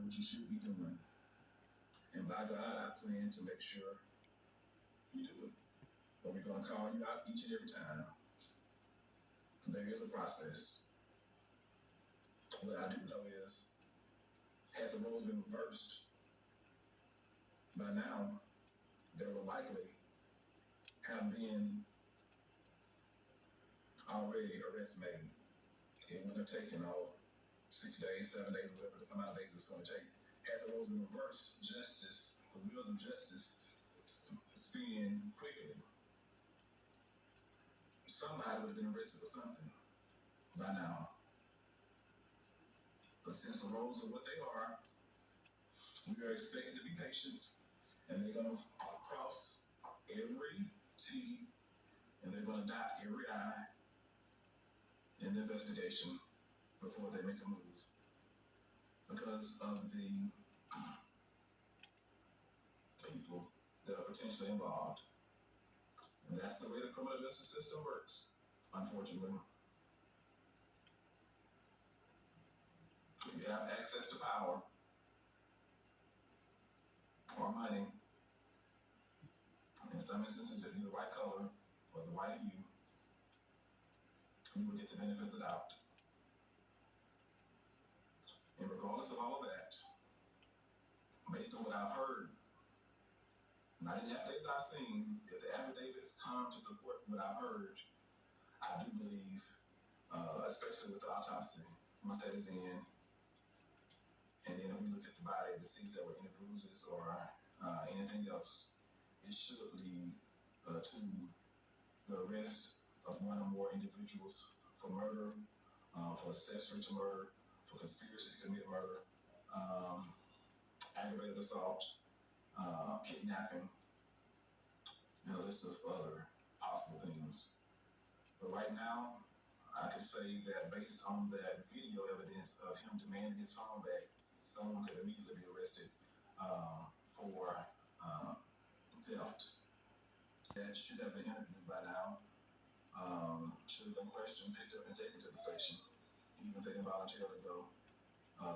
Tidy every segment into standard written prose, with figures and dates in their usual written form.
what you should be doing. And by God, I plan to make sure you do it. But we're going to call you out each and every time. There is a process. What I do know is, had the roles been reversed, by now, there will likely have been already arrests made. It wouldn't have taken all 6 days, 7 days, whatever the amount of days it's going to take. Had the roles been reversed, justice, the wheels of justice spin quickly. Somebody would have been arrested for something by now. But since the roles are what they are, we are expected to be patient, and they're going to cross every T and they're going to dot every I in the investigation before they make a move because of the people that are potentially involved. And that's the way the criminal justice system works, unfortunately. If you have access to power or money, in some instances, if you're the right color or the right hue, you will get the benefit of the doubt. And regardless of all of that, based on what I've heard, not in the affidavits I've seen, if the affidavits come to support what I've heard, I do believe, especially with the autopsy, once that is in, and then if we look at the body to see if there were any bruises or anything else, it should lead to the arrest of one or more individuals for murder, for accessory to murder, for conspiracy to commit murder, aggravated assault, kidnapping, and a list of other possible things. But right now, I could say that based on that video evidence of him demanding his phone back, someone could immediately be arrested for theft. That should have been interviewed by now. Should have been questioned, picked up, and taken to the station, even if they didn't voluntarily go.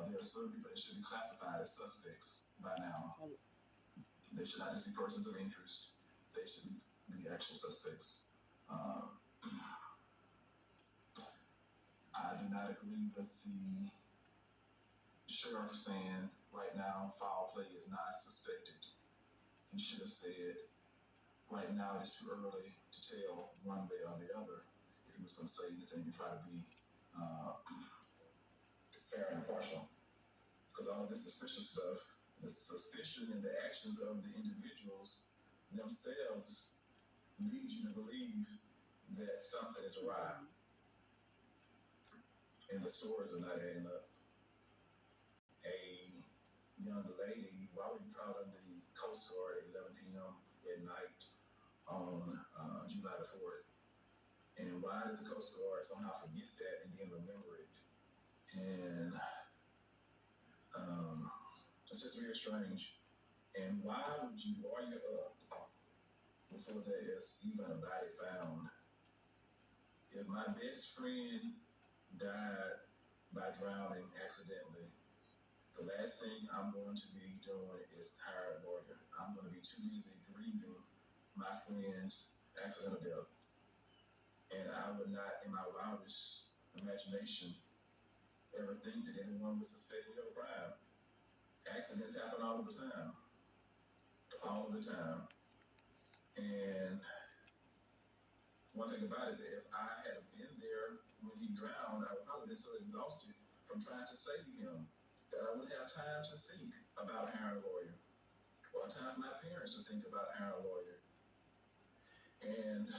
There are certain people that should be classified as suspects by now. They should not just be persons of interest. They should be actual suspects. I do not agree with the sheriff saying right now foul play is not suspected. He should have said right now it is too early to tell one way or the other if he was going to say anything and try to be fair and impartial. Because all of this suspicious stuff, the suspicion and the actions of the individuals themselves lead you to believe that something is awry. And the stories are not adding up. A young lady, why would you call her the Coast Guard at 11 p.m. at night on July the 4th? And why did the Coast Guard somehow forget that and then remember it? And it's just very strange. And why would you warrior up before there is even a body found? If my best friend died by drowning accidentally, the last thing I'm going to be doing is hire a lawyer. I'm going to be too busy grieving my friend's accidental death. And I would not, in my wildest imagination, ever think that anyone would suspect me of a crime. Accidents happen all of the time. All of the time. And one thing about it, if I had been there when he drowned, I would probably been so exhausted from trying to save him that I wouldn't have time to think about hiring a lawyer, or time for my parents to think about hiring a lawyer. And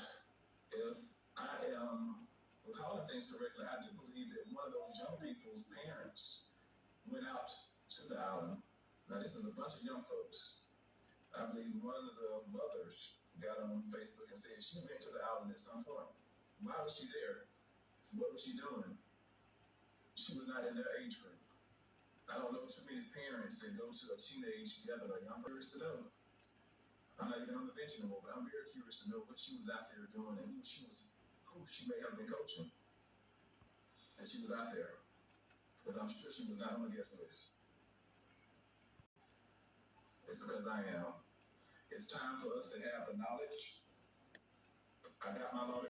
if I am recalling things correctly, I do believe that one of those young people's parents went out to the island. Now, this is a bunch of young folks. I believe one of the mothers got on Facebook and said she went to the island at some point. Why was she there? What was she doing? She was not in their age group. I don't know too many parents that go to a teenage gathering. I'm curious to know. I'm not even on the bench anymore, but I'm very curious to know what she was out there doing and who she may have been coaching. And she was out there. Because I'm sure she was not on the guest list. It's because I am. It's time for us to have the knowledge. I got my knowledge.